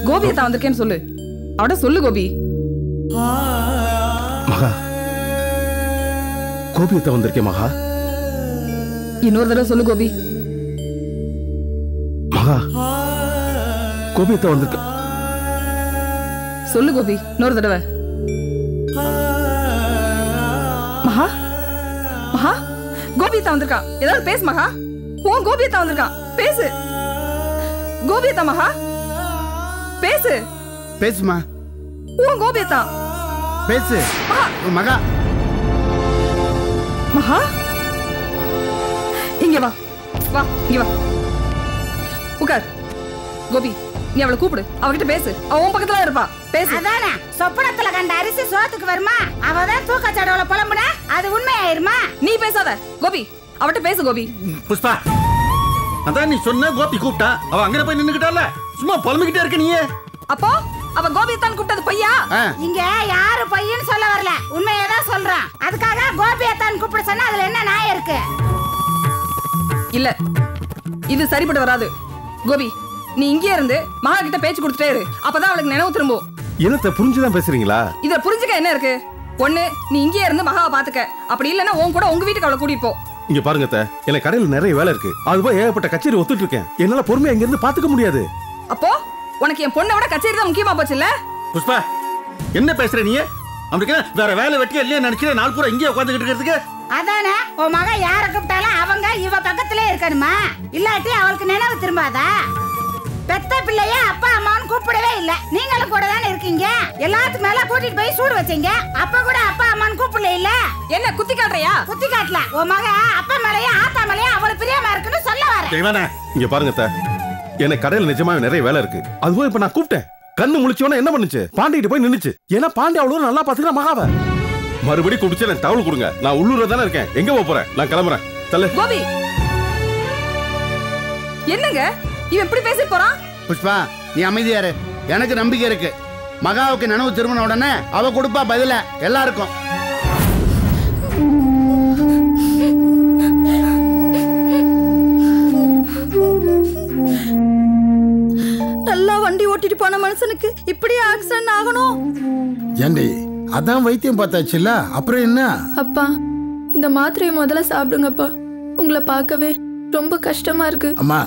கோபியத்தான் வந்திருக்கேன்னு சொல்லு. அவட சொல்லு கோபி. மகா, கோபியத்தான் வந்திருக்கேன் மகா. இன்னொரு தடவை சொல்லு கோபி. மகா, கோபியத்தான் வந்திருக்க. சொல்லு கோபி, இன்னொரு தடவை. மகா, மகா, கோபியத்தான் வந்திருக்கான். ஏதாவது பேசு மகா. உன் கோபியத்தான் வந்திருக்கான், பேசு. கோபியத்தா மகா, பேசு. பேசுமா. உன் கோபியத்தான் பேசு மகா. மகா, இங்க வா, வா இங்க வா, உட்கார். கோபி, நீ அவளை கூப்பிடு, அவகிட்ட பேசு. அவ உன் பக்கத்துல இருப்பா, பேசு. அதானே, சொப்பனத்துல கண்ட அரிசி சோத்துக்கு வருமா? அவதான் தூக்கச்சாடோல புலம்புனா அது உண்மையாயிருமா? நீ பேசாத கோபி, அவட்ட பேசு கோபி. புஷ்பா, அதான் நீ சொன்ன கோபி கூப்பிட்டா, அவ அங்க போய் நின்னுக்கிட்டால, சும்மா புலம்பிக்கிட்டே இருக்க நீயே. அப்போ அவ கோபியத்தான் கூப்பிட்டது பையா? இங்க யாரு பையன்னு சொல்ல வரல, உண்மையதான் சொல்றான். அதுக்காக கோபியத்தான் கூப்பிட சொன்னா அதுல என்ன நியாயம் இருக்கு? இல்ல, இது சரிப்பட்டு வராது. கோபி, நீ இங்கே இருந்து மகா கிட்ட பேச்சு கொடுத்துட்டே இரு, அப்பதான் அவளுக்கு நினைவு திரும்பும். என்னத்தை புரிஞ்சுதான் பேசுறீங்களா? இத புரிஞ்சுக்க என்ன இருக்கு? ஒண்ணு, நீ இங்கே இருந்து மகாவை பாத்துக்க. அப்படி இல்லன்னா உன் கூட உங்க வீட்டுக்கு அவளை கூட்டிட்டு போ. இங்க பாருங்க அத்தை, எனக்கு கடையில நிறைய வேலை இருக்கு. அதுபோய் ஏகப்பட்ட கச்சேரி ஒத்துட்டு இருக்கேன். என்னால பொறுமையா இங்க இருந்து பாத்துக்க முடியாது. அப்போ உனக்கு என் பொண்ணை விட கச்சேரி தான் முக்கியமா போச்சு இல்ல? புஷ்பா, என்ன பேசுற நீ? அவனுக்கு வேற வேலை வெட்டியா இல்லையா நினைக்கிற? நாள் பூரா இங்கே உட்காந்துக்கிட்டு இருக்கிறதுக்கு. அதானே, உன் மக யார கூப்பிட்டாலும் அவங்க இவ பக்கத்திலே இருக்கணுமா? இல்லாட்டி அவளுக்கு நினைவு திரும்பாதா? பெத்த பிள்ளைய அப்பா அம்மான்னு கூப்பிடவே இல்ல. நீங்களும் கூட தானே இருக்கீங்க. எல்லாத்துக்கு மேல கூட்டிட்டு போய் சூடு வச்சீங்க. அப்ப கூட அப்பா அம்மான்னு கூப்பிடல இல்ல? என்ன குத்தி காட்டுறியா? குத்தி காட்டல. உன் மக அப்பா மேலயே ஆத்தா மேலயே அவளுக்கு பிரியமா இருக்குன்னு சொல்ல வரேன். இங்க பாருங்க அத்தை, எனக்கு கடையில நிஜமாவே நிறைய வேலை இருக்கு. அதுபோய் இப்ப நான் கூப்பிட்டேன், கண்ணு முழிச்சோன்னா என்ன பண்ணுச்சு? பாண்டிகிட்ட போய் நின்னுச்சு. ஏன்னா பாண்டி அவ்வளவு நல்லா பாத்துக்கிற மகாவை. மறுபடியும் குடிச்சு எனக்கு தகவல் கொடுங்க. நான் உள்ளூர்ல தானே இருக்கேன். எங்க போறேன்? நான் கிளம்புறேன். தள்ளு. கோபி, என்னங்க இவன் இப்படி பேசிட்டு போறான்? புஷ்பா, நீ அமைதியாரு. எனக்கு நம்பிக்கை இருக்கு. மகாவுக்கு நினைவு திரும்பின உடனே அவ கொடுப்பா பதில எல்லாருக்கும். நல்லா வண்டி ஓட்டிட்டு போன மனுஷனுக்கு இப்படி ஆக்சிடென்ட் ஆகணும்? ஏண்டி, அதான் வைத்தியம் பார்த்தாச்சுல்ல, அப்புறம் என்ன? அப்பா, இந்த மாத்திரையை முதல்ல சாப்பிடுங்கப்பா. உங்களை பார்க்கவே ரொம்ப கஷ்டமா இருக்கு. அம்மா,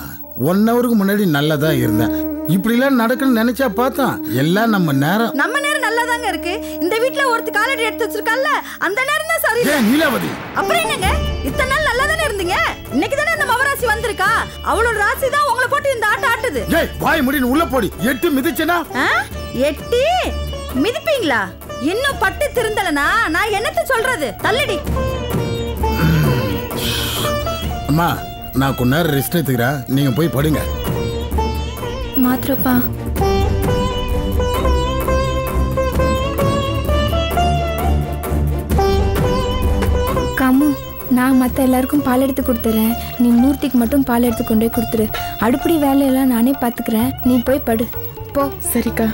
1 ஹவருக்கு முன்னாடி நல்லதா இருந்தேன். இப்படி எல்லாம் நடக்குன்னு நினைச்சா பார்த்தா எல்லாம் நம்ம நேரம் நல்லாதாங்க இருக்கு. இந்த வீட்ல ஒருத்தி காலடி எடுத்து வச்சிருக்கால, அந்த நேரம் தான் சரி. நீலாவதி, அப்புறம் என்னங்க, இத்தனை நாள் நல்லா தானே இருந்தீங்க. இன்னைக்கு தானே அந்த மவராசி வந்திருக்கா. அவளோட ராசி தான் உங்களை போட்டு இந்த ஆட்ட ஆட்டுது. ஏய், வாய் முடின்னு உள்ள போடி. 8 மிதிச்சனா? 8 மிதிப்பீங்களா? இன்னும் பட்டு திருந்தலனா நான் என்னத்த சொல்றது? தள்ளடி. அம்மா, நான் கொஞ்ச நேரம் ரெஸ்ட் எடுத்துக்கிறேன். நீங்க போய் படுங்க. மாத்திரப்பா. காமு, நான் மற்ற எல்லாருக்கும் பால் எடுத்து கொடுத்துறேன். நீ மூர்த்திக்கு மட்டும் பால் எடுத்து கொண்டு போய் கொடுத்துரு. அடுப்படி வேலையெல்லாம் நானே பார்த்துக்கிறேன். நீ போய் படு போ. சரிக்கா.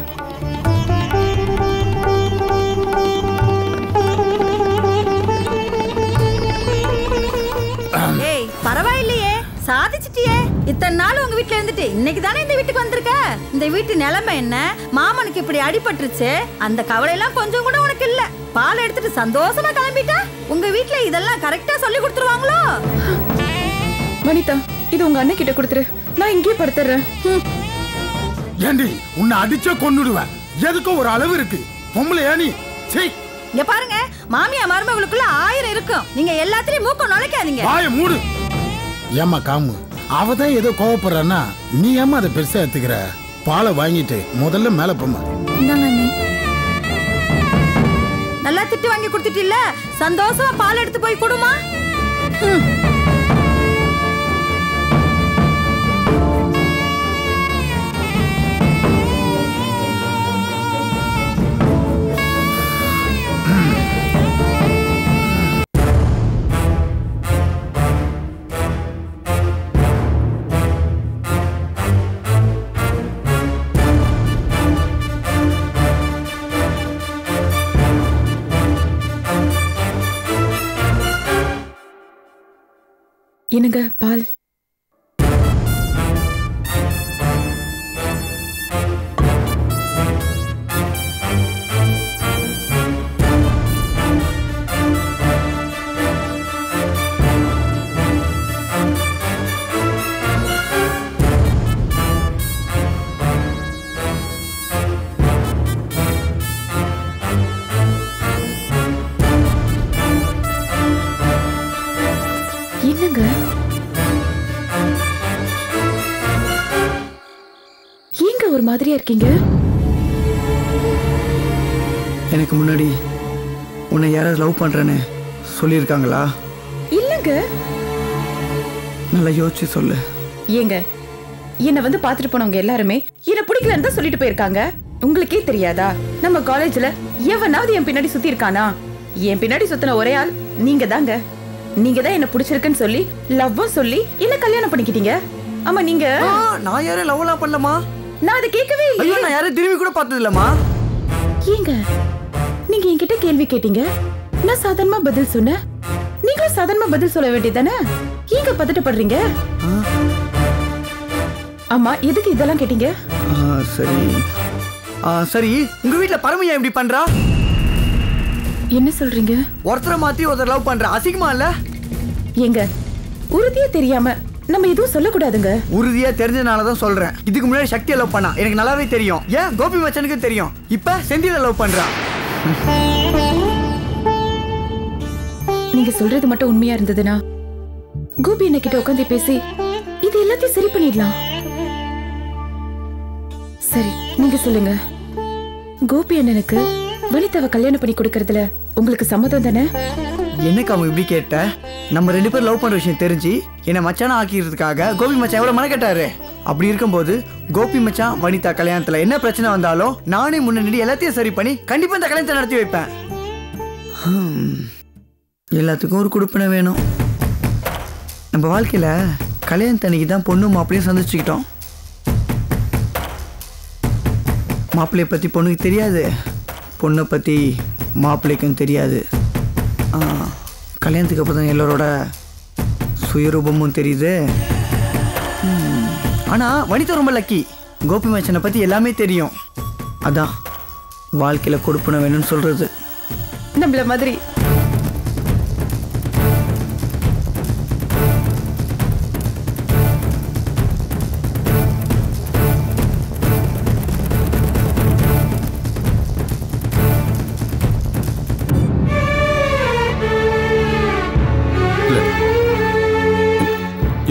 ஏய், பரவாயில்லையே, சாதிச்சிட்டியே. இத்தனை நாள் உங்க வீட்டுல இருந்துட்டு இன்னைக்கு தானே இந்த வீட்டுக்கு வந்திருக்க. இந்த வீட்டு நிலைமை என்ன? மாமனுக்கு இப்படி அடிபட்டுருச்சு, அந்த கவலை எல்லாம் கொஞ்சம் கூட உனக்கு இல்ல. பால் எடுத்துட்டு சந்தோஷமா கிளம்பிட்டா. உங்க வீட்டுல இதெல்லாம் கரெக்டா சொல்லி கொடுத்துருவாங்களோ? வனிதா, இது உங்க அண்ணன் கிட்ட கொடுத்துரு, நான் இங்கே படுத்துறேன். ஏண்டி, உன்னை அடிச்சா கொன்னுடுவேன். எதுக்கும் ஒரு அளவு இருக்கு. பொம்பளை நீ. சீ, இங்க பாருங்க, மாமியா மருமகளுக்குள்ள 1000 இருக்கும். நீங்க எல்லாத்தையும் மூக்க நுழைக்காதீங்க. வாய மூடு. ஏம்மா காமு, அவதான் ஏதோ கோவப்படுறான்னா நீ ஏமா அதை பெருசா எடுத்துக்கிற? பாலை வாங்கிட்டு முதல்ல மேல போமா. நல்லா திட்டு வாங்கி கொடுத்துட்டு இல்ல, சந்தோஷமா பால் எடுத்து போய் கொடுமா. என்னங்க பால்? என்னங்க ஏங்க ஒரு மாதிரியா இருக்கீங்க? எனக்கு முன்னாடி உன்னை யாராவது லவ் பண்றேன்னு சொல்லியிருக்காங்களா? இல்லங்க. நல்லா யோசிச்சு சொல்லு. ஏங்க என்ன வந்து பாத்துட்டு போனவங்க எல்லாருமே என்ன பிடிக்கலன்னு தான் சொல்லிட்டு போயிருக்காங்க. உங்களுக்கே தெரியாதா நம்ம காலேஜ்ல எவனாவது என் பின்னாடி சுத்தி இருக்கானா? என் பின்னாடி சுத்தின ஒரே ஆள் நீங்க தாங்க. நீங்க தான் என்ன பிடிச்சிருக்குன்னு சொல்லி லவ்வும் சொல்லி என்ன கல்யாணம் பண்ணிக்கிட்டீங்க. ஆமா நீங்க. நான் யாரும் லவ்லாம் பண்ணலமா. நான் அதை கேட்கவே இல்லை. நான் யாரும் திரும்பி கூட பார்த்தது இல்லம்மா. ஏங்க நீங்க என்கிட்ட கேள்வி கேட்டீங்க, நான் சாதாரணமா பதில் சொன்னேன். நீங்களும் சாதாரணமா பதில் சொல்ல வேண்டியதானே? ஏங்க பதட்டப்படுறீங்க? ஆமா எதுக்கு இதெல்லாம் கேட்டீங்க? சரி சரி, உங்க வீட்டுல பரமையா இப்படி பண்றா? என்ன சொல்றீங்க? ஒருத்தரை மாத்தி ஒருத்தர் லவ் பண்ற அசிங்கமா இல்ல? ஏங்க உறுதியா தெரியாம நம்ம எதுவும் சொல்லக்கூடாதுங்க. உறுதியா தெரிஞ்சனாலதான் சொல்றேன். இதுக்கு முன்னாடி சக்தியை லவ் பண்ணா எனக்கு நல்லாவே தெரியும். ஏன் கோபி மச்சனுக்கு தெரியும். இப்ப செந்தில லவ் பண்றா. நீங்க சொல்றது மட்டும் உண்மையா இருந்ததுன்னா கோபி என்ன கிட்ட உட்காந்து பேசி இது எல்லாத்தையும் சரி பண்ணிடலாம். சரி நீங்க சொல்லுங்க, கோபி அண்ணனுக்கு வனிதாவை கல்யாணம் பண்ணி கொடுக்கறதுல உங்களுக்கு சம்மதம் தானே? என்னக்கு அவன் இப்படி கேட்ட? நம்ம 2 பேரும் லவ் பண்ற விஷயம் தெரிஞ்சு என்ன மச்சான ஆக்கிக்கிறதுக்காக கோபி மச்சான் எவ்வளவு மனக்கட்டாரு. அப்படி இருக்கும்போது கோபி மச்சான் வனிதா கல்யாணத்துல என்ன பிரச்சனை வந்தாலும் நானே முன்னாடி எல்லாத்தையும் சரி பண்ணி கண்டிப்பா இந்த கல்யாணத்தை நடத்தி வைப்பேன். எல்லாத்துக்கும் ஒரு குடுப்பினை வேணும். நம்ம வாழ்க்கையில கல்யாணத்தன்னைக்கு தான் பொண்ணு மாப்பிள்ளையும் சந்திச்சுக்கிட்டோம். மாப்பிள்ளைய பத்தி பொண்ணுக்கு தெரியாது, பொண்ணை பற்றி மாப்பிள்ளைக்கும் தெரியாது. கல்யாணத்துக்கு அப்புறம் தான் எல்லாரோட சுயரூபமும் தெரியுது. ஆனால் வனிதா ரொம்ப லக்கி. கோபி மச்சனை பற்றி எல்லாமே தெரியும். அதான் வாழ்க்கையில் கொடுப்பன வேணும்னு சொல்கிறது. நம்மள மாதிரி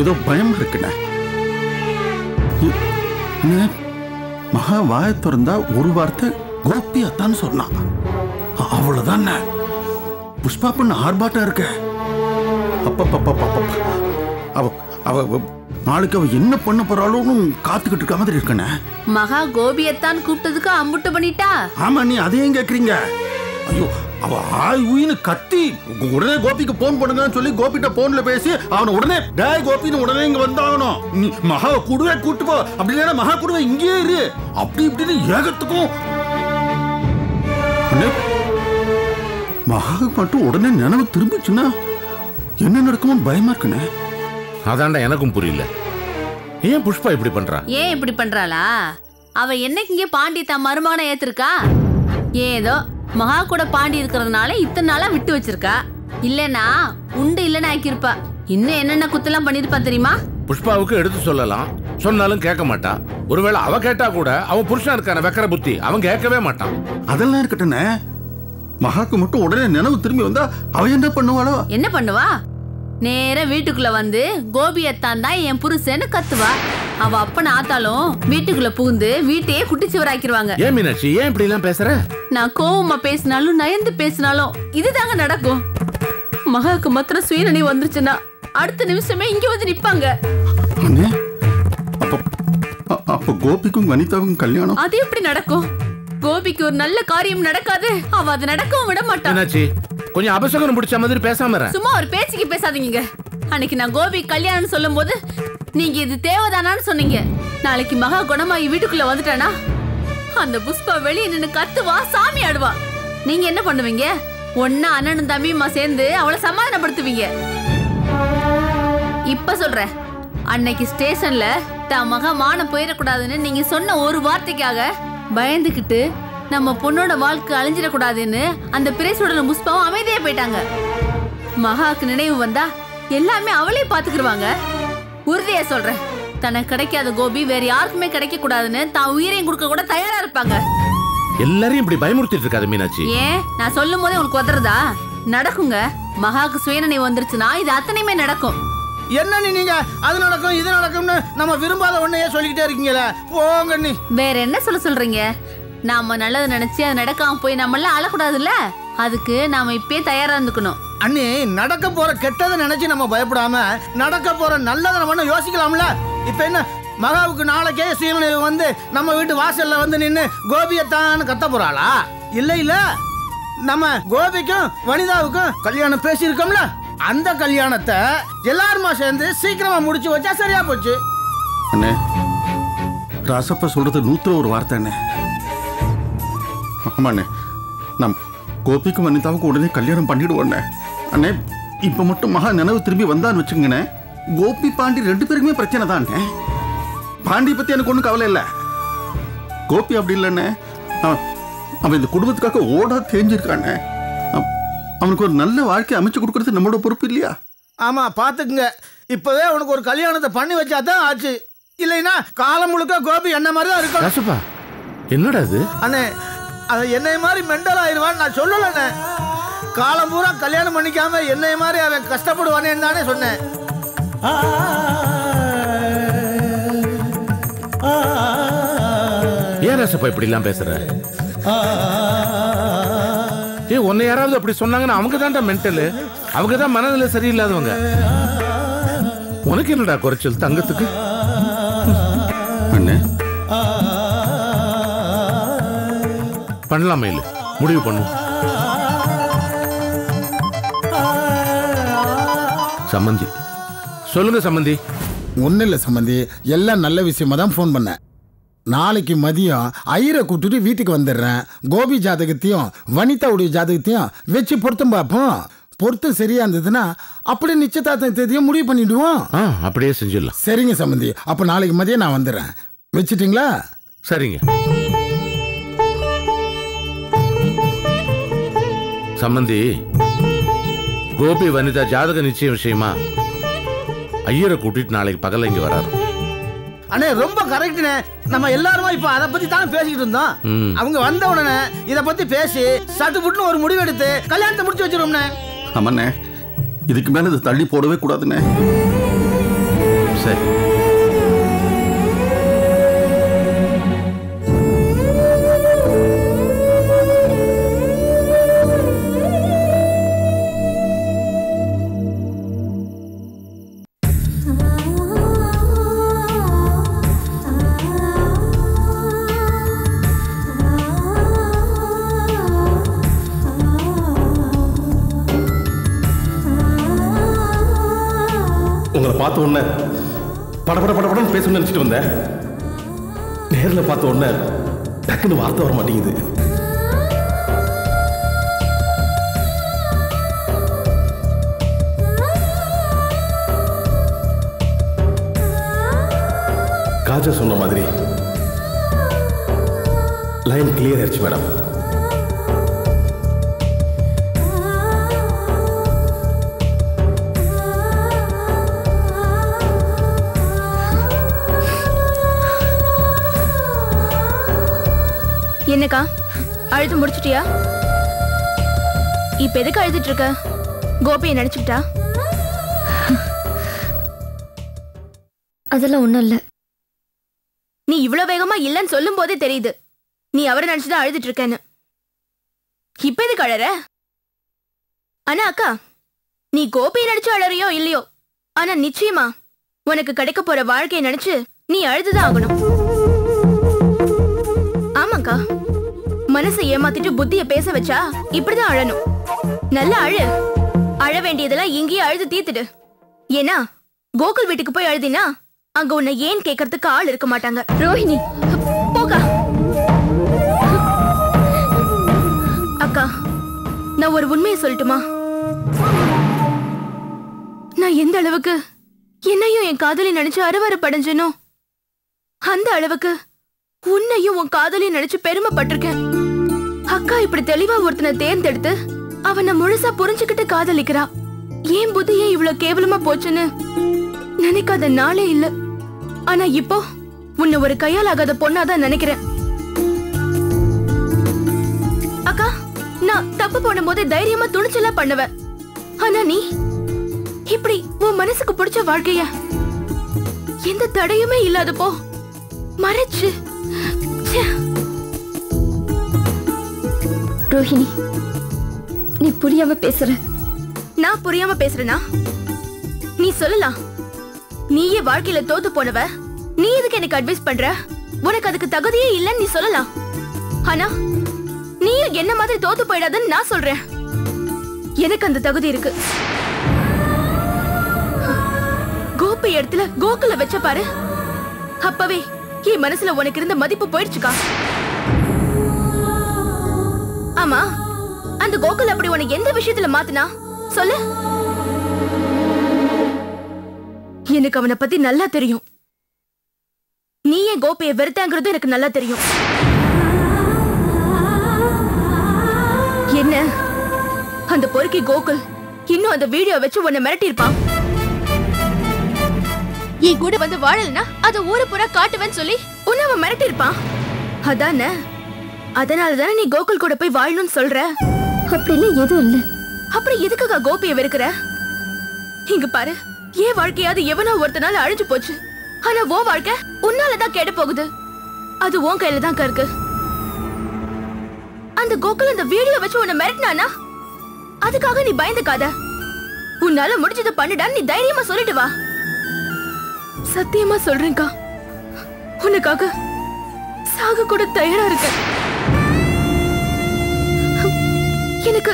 ஏதோ பயம் இருக்குண்ணே. மகா வாய திறந்தா ஒரு வார்த்தை கோபி அத்தான்னு சொன்னான். அவ்வளவுதான். புஷ்பா பொண்ணு ஆர்ப்பாட்டம் இருக்க. அவ நாளைக்கு அவ என்ன பண்ண போறாலும் காத்துக்கிட்டு இருக்க மாதிரி இருக்கண்ணே. மகா கோபியத்தான் கூப்பிட்டதுக்கு அம்புட்டு பண்ணிட்டா. ஆமா, நீ அதையும் கேக்குறீங்க. ஐயோ, அவ ஆய் ஊயின்னு கத்தி உடனே கோபிக்கு போன் பண்ணுங்கன்னு சொல்லி கோபிட்ட போன்ல பேசி அவனை உடனே டேய் கோபின்னு உடனே இங்க வந்தாகணும். நீ மகாவை கூடவே கூட்டு போ, அப்படி இல்லைன்னா மகா கூடவே இங்கே இரு, அப்படி இப்படின்னு ஏகத்துக்கும். மகாவுக்கு மட்டும் உடனே நினைவு திரும்பிச்சுன்னா என்ன நடக்குமோ பயமா இருக்குண்ணே. அதான்டா எனக்கும் புரியல. ஏன் புஷ்பா இப்படி பண்றா? ஏன் இப்படி பண்றாளா? அவ என்னைக்கு இங்கே பாண்டி தான் மருமகனை ஏத்திருக்கா? ஏதோ மகா கூட பாண்டி இருக்கிறதுனால இத்தனை நாளா விட்டு வச்சிருக்கா. இல்லனா உண்டு இல்லன்னு ஆக்கிருப்பா. இன்னும் என்னென்ன குத்தெல்லாம் பண்ணிருப்பா தெரியுமா? புஷ்பாவுக்கு எடுத்து சொல்லலாம், சொன்னாலும் கேட்க மாட்டா. ஒருவேளை அவ கேட்டா கூட அவன் புருஷன் இருக்கான வெக்கற புத்தி, அவன் கேட்கவே மாட்டான். அதெல்லாம் இருக்கட்டும்னே, மகாக்கு மட்டும் உடனே நினைவு திரும்பி வந்தா அவ என்ன பண்ணுவாளோ? என்ன பண்ணுவா? நேர வீட்டுக்குள்ள வந்து கோபியத்தான் தான் என் புருஷன்னு கத்துவா. அவ அப்பன ஆத்தாலும் வீட்டுக்குள்ள புகுந்து வீட்டையே குட்டிச்சுவராக்கிடுவாங்க. ஏன் மீனாட்சி ஏன் இப்படி எல்லாம் பேசுற? நான் கோவமா பேசினாலும் நயந்து பேசினாலும் இதுதாங்க நடக்கும். மகாக்கு மாத்திரம் சுயநினைவு வந்துருச்சுன்னா அடுத்த நிமிஷமே இங்க வந்து நிப்பாங்க. அப்ப கோபிக்கும் வனிதாவுக்கும் கல்யாணம் அது எப்படி நடக்கும்? கோபிக்கு ஒரு நல்ல காரியம் நடக்காது, அவ அது நடக்கவும் விட மாட்டான். மீனாட்சி கொஞ்சம் அபசகனம் பிடிச்ச மாதிரி பேசாம. சும்மா ஒரு பேச்சுக்கு பேசாதீங்க. அன்னைக்கு நான் கோபி கல்யாணம் சொல்லும் போது நீங்க இது தேவைதானான்னு சொன்னீங்க. நாளைக்கு மகா குணமாயி வீட்டுக்குள்ள வந்துட்டானா அந்த புஷ்பா வெளியே நின்னு கத்துவா, சாமி ஆடுவா. நீங்க என்ன பண்ணுவீங்க? ஒன்னா அண்ணனும் தம்பியுமா சேர்ந்து அவளை சமாதானப்படுத்துவீங்க. இப்ப சொல்றேன். அன்னைக்கு ஸ்டேஷன்ல தான் மகா மானம் போயிடக்கூடாதுன்னு நீங்க சொன்ன ஒரு வார்த்தைக்காக பயந்துகிட்டு நம்ம பொண்ணோட வாழ்க்கை அழிஞ்சிடக்கூடாதுன்னு அந்த பிரேசோட முஸ்பாவும் அமைதியா போயிட்டாங்க. மகாக்கு நினைவு வந்தா எல்லாமே அவளே பாத்துக்கிடுவாங்க. உறுதியா சொல்றேன், தனக்கு கிடைக்காத கோபி வேற யாருக்குமே கிடைக்க கூடாதுன்னு தான் உயிரையும் கொடுக்க கூட தயாரா இருப்பாங்க. எல்லாரையும் இப்படி பயமுறுத்திட்டு இருக்காது மீனாட்சி. ஏன் நான் சொல்லும் போதே உங்களுக்கு உதறதா? நடக்குங்க. மகாக்கு சுயநினைவு வந்துருச்சுன்னா இது அத்தனையுமே நடக்கும். என்ன நீங்க அது நடக்கும் இது நடக்கும்னு நம்ம விரும்பாத ஒன்னையே சொல்லிக்கிட்டே இருக்கீங்களே, போங்க நீ. வேற என்ன சொல்றீங்க? நாம நல்லது நினைச்சு அது நடக்காம போய் நம்ம எல்லாம் அழக்கூடாதுல்ல. அதுக்கு நாம இப்பயே தயாரா இருந்துக்கணும். அண்ணி, நடக்க போற கெட்டதை நினைச்சு நம்ம பயப்படாம நடக்க போற நல்லதை நம்ம யோசிக்கலாம்ல. இப்ப என்ன மகாவுக்கு நாளைக்கே சுயநினைவு வந்து நம்ம வீட்டு வாசல்ல வந்து நின்று கோபியத்தான் கத்த போறாளா? இல்ல நம்ம கோபிக்கும் வனிதாவுக்கும் கல்யாணம் பேசி இருக்கோம்ல, அந்த கல்யாணத்தை எல்லாருமா சேர்ந்து சீக்கிரமா முடிச்சு வச்சா சரியா போச்சு. அண்ணே, ராசப்பா சொல்றது 101 வார்த்தை அண்ணே. ஆமாண்ணே, நம் கோபிக்கும் வனிதாவுக்கும் உடனே கல்யாணம் பண்ணிடுவோம் அண்ணே. இப்ப மட்டும் மகா நினைவு திரும்பி வந்தான்னு வச்சுங்கண்ணே, கோபி பாண்டி 2 பேருக்குமே பிரச்சனை தான் அண்ணே. பாண்டி பத்தி எனக்கு ஒன்றும் கவலை இல்லை. கோபி அப்படி இல்லைண்ணே, அவன் இந்த குடும்பத்துக்காக ஓடா தேஞ்சிருக்கானே. அவனுக்கு ஒரு நல்ல வாழ்க்கை அமைச்சு கொடுக்கறது நம்மளோட பொறுப்பு இல்லையா? ஆமா, பாத்துக்குங்க. இப்பவே உனக்கு ஒரு கல்யாணத்தை பண்ணி வச்சா தான் ஆச்சு. இல்லைன்னா காலம் முழுக்க கோபி என்ன மாதிரி தான் இருக்கும். என்னடா இது அண்ணே? அது என்னை மாதிரி மெண்டல் ஆயிடுவான்னு நான் சொல்லலண்ணே. காலம் பூரா கல்யாணம் பண்ணிக்காம என்னை மாதிரி அவன் கஷ்டப்படுவானேன்னு தானே சொன்னேன். ஏன் ராசப்பா இப்படி எல்லாம் பேசுற? உன்னை யாராவது அப்படி சொன்னாங்கன்னா அவங்க தான்டா மென்டல். அவங்க தான் மனநிலை சரியில்லாதவங்க. உனக்கு என்னடா குறைச்சல் தங்கத்துக்கு? பண்ணலாமே இல்ல, முடிவு பண்ணு. சம்பந்தி சொல்லுங்க சம்பந்தி. ஒன்றும் இல்லை சம்பந்தி, எல்லாம் நல்ல விஷயமா தான் ஃபோன் பண்ணேன். நாளைக்கு மதியம் ஐயரை கூப்பிட்டுட்டு வீட்டுக்கு வந்துடுறேன். கோபி ஜாதகத்தையும் வனிதாவுடைய ஜாதகத்தையும் வச்சு பொருத்தம் பார்ப்போம். பொருத்தம் சரியா இருந்ததுன்னா அப்படி நிச்சயதார்த்த தேதியும் முடிவு பண்ணிடுவோம். அப்படியே செஞ்சிடலாம். சரிங்க சம்பந்தி, அப்போ நாளைக்கு மதியம் நான் வந்துடுறேன். வச்சுட்டிங்களா? சரிங்க சம்பந்தி. கோபி வனிதா ஜாதக நிச்சயம் விஷயமா ஐயரை கூட்டிட்டு நாளைக்கு பகல இங்க வராரு. அண்ணே, ரொம்ப கரெக்ட்னே. நம்ம எல்லாருமே இப்ப அதை பத்தி தான் பேசிக்கிட்டு இருந்தோம். அவங்க வந்த உடனே இதை பத்தி பேசி சட்டு புட்டுன்னு ஒரு முடிவு எடுத்து கல்யாணத்தை முடிச்சு வச்சிருவோம்னே. ஆமாண்ணே, இதுக்கு மேல இதை தள்ளி போடவே கூடாதுண்ணே. சரி. உங்களை பார்த்த உடனே படபடன்னு பேசணும்னு நினைச்சிட்டு வந்தேன். நேரில் பார்த்த உடனே டக்குன்னு வார்த்தை வர மாட்டேங்குது. காஜா சொன்ன மாதிரி லைன் கிளியர் ஆயிடுச்சு மேடம். என்னக்கா அழுது முடிச்சிட்டியா? இப்ப எதுக்கு அழுதுட்டு இருக்க? கோபியை நினைச்சுக்கிட்டா? அதெல்லாம் ஒண்ணும் இல்ல. நீ இவ்வளவு வேகமா இல்லன்னு சொல்லும் போதே தெரியுது நீ அவரை நினைச்சுதான் அழுதுட்டு இருக்கேன்னு. இப்ப எதுக்கு அழற? ஆனா அக்கா, நீ கோபியை நினைச்சு அழறியோ இல்லையோ, ஆனா நிச்சயமா உனக்கு கிடைக்க போற வாழ்க்கையை நினைச்சு நீ அழுதுதான் ஆகணும். ஆமாக்கா, மனசை ஏமாத்திட்டு புத்திய பேச வச்சா இப்படிதான் அழணும். நல்லா அழு. அழ வேண்டியதெல்லாம் இங்கேயே அழுது தீர்த்துடு. ஏன்னா கோகுல் வீட்டுக்கு போய் அழுதினா அங்க உன்னை ஏன் கேட்கறதுக்கு ஆள் இருக்க மாட்டாங்க. ரோஹிணி போக்கா. அக்கா, நான் ஒரு உண்மையை சொல்லட்டுமா? நான் எந்த அளவுக்கு என்னையும் என் காதலி நினைச்சு அறுவறு படைஞ்சனோ அந்த அளவுக்கு உன்னையும் உன் காதலி நினைச்சு பெருமைப்பட்டிருக்கேன். அக்கா இப்படி தெளிவா ஒருத்தனை தேர்ந்தெடுத்து அவனை முழுசா புரிஞ்சுக்கிட்டு காதலிக்கிறா. ஏன் புத்தியே இவ்வளவு கேவலமா போச்சுன்னு நினைக்காத நாளே இல்ல. ஆனா இப்போ உன்னை ஒரு கையால் ஆகாத பொண்ணாதான் நினைக்கிறேன். அக்கா, நான் தப்பு பண்ணும் போதே தைரியமா துணிச்சலா பண்ணுவேன். ஆனா நீ இப்படி உன் மனசுக்கு பிடிச்ச வாழ்க்கைய எந்த தடையுமே இல்லாதப்போ மறைச்சு. ரோஹிணி, நீ புரியாம பேசுற. நான் புரியாம பேசுறேனா? நீ சொல்லலாம், நீயே வாழ்க்கையில தோத்து போனவ, நீ எதுக்கு எனக்கு அட்வைஸ் பண்ற? உனக்கு அதுக்கு தகுதியே இல்லைன்னு நீ சொல்லலாம். ஆனா நீயும் என்ன மாதிரி தோத்து போயிடாதுன்னு நான் சொல்றேன். எனக்கு அந்த தகுதி இருக்கு. கோபி இடத்துல கோகுல வச்ச பாரு, அப்பவே என் மனசுல உனக்கு இருந்த மதிப்பு போயிடுச்சுக்கா. ஆமா, அந்த கோகுல் அப்படி உனக்கு எந்த விஷயத்துல மாத்தினா சொல்லு. எனக்கு அவனை பத்தி நல்லா தெரியும். நீ ஏன் கோபியை வெறுத்தாங்கிறது எனக்கு நல்லா தெரியும். என்ன அந்த பொறுக்கி கோகுல் இன்னும் அந்த வீடியோ வச்சு உன்னை மிரட்டியிருப்பான். என் கூட வந்து வாழலனா அது ஊரு புற காட்டுவேன்னு சொல்லி உன்னை அவன் மிரட்டியிருப்பான். அதானே? அதனாலதானே நீ கோகுல் கூட போய் வாழணும்னு சொல்ற? அப்படிலாம் எதுவும் இல்ல. அப்புறம் எதுக்காக கோபியை வெறுக்கிற? இங்க பாரு, ஏன் வாழ்க்கையாவது எவனோ ஒருத்தனால அழிஞ்சு போச்சு. ஆனா உன் வாழ்க்கை உன்னாலதான் கெட போகுது. அது உன் கையில தான் இருக்கு. அந்த கோகுல் அந்த வீடியோ வச்சு உன்னை மிரட்டினானா அதுக்காக நீ பயந்துக்காத. உன்னால முடிஞ்சதை பண்ணுடான்னு நீ தைரியமா சொல்லிட்டு வா. சத்தியமா சொல்றேன்க்கா, உனக்காக சாக கூட தயாரா இருக்க. எனக்கு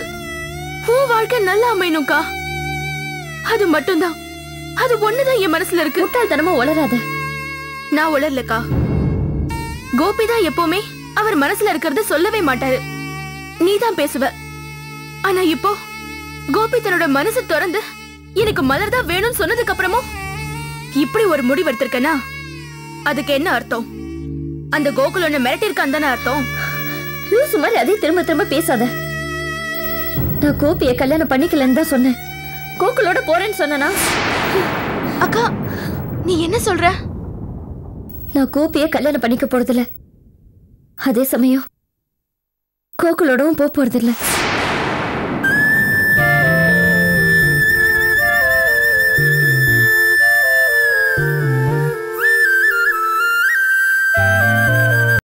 உன் வாழ்க்கை நல்லா அமையணும்க்கா. அது மட்டும்தான், அது ஒண்ணுதான் என் மனசுல இருக்கு. முட்டாள்தனமா உளராத. நான் உளரலக்கா. கோபிதான் எப்பவுமே அவர் மனசுல இருக்கிறத சொல்லவே மாட்டாரு. நீதான் பேசுவ. ஆனா இப்போ கோபி தன்னோட மனசு திறந்து எனக்கு மலர் தான் வேணும்னு சொன்னதுக்கு அப்புறமும் இப்படி ஒரு முடிவு எடுத்திருக்கனா அதுக்கு என்ன அர்த்தம்? அந்த கோகுல் ஒண்ணு மிரட்டிருக்கான் தானே அர்த்தம்? லூசு மாதிரி அதே திரும்ப திரும்ப பேசாத. நான் கோபியை கல்யாணம் பண்ணிக்கலன்னு தான் சொன்னேன். கோகுலோட போறேன்னு சொன்னா? அக்கா, நீ என்ன சொல்ற? நான் கோபியை கல்யாணம் பண்ணிக்க போறதில்ல. அதே சமயம் கோகுலோடவும் போறதில்ல.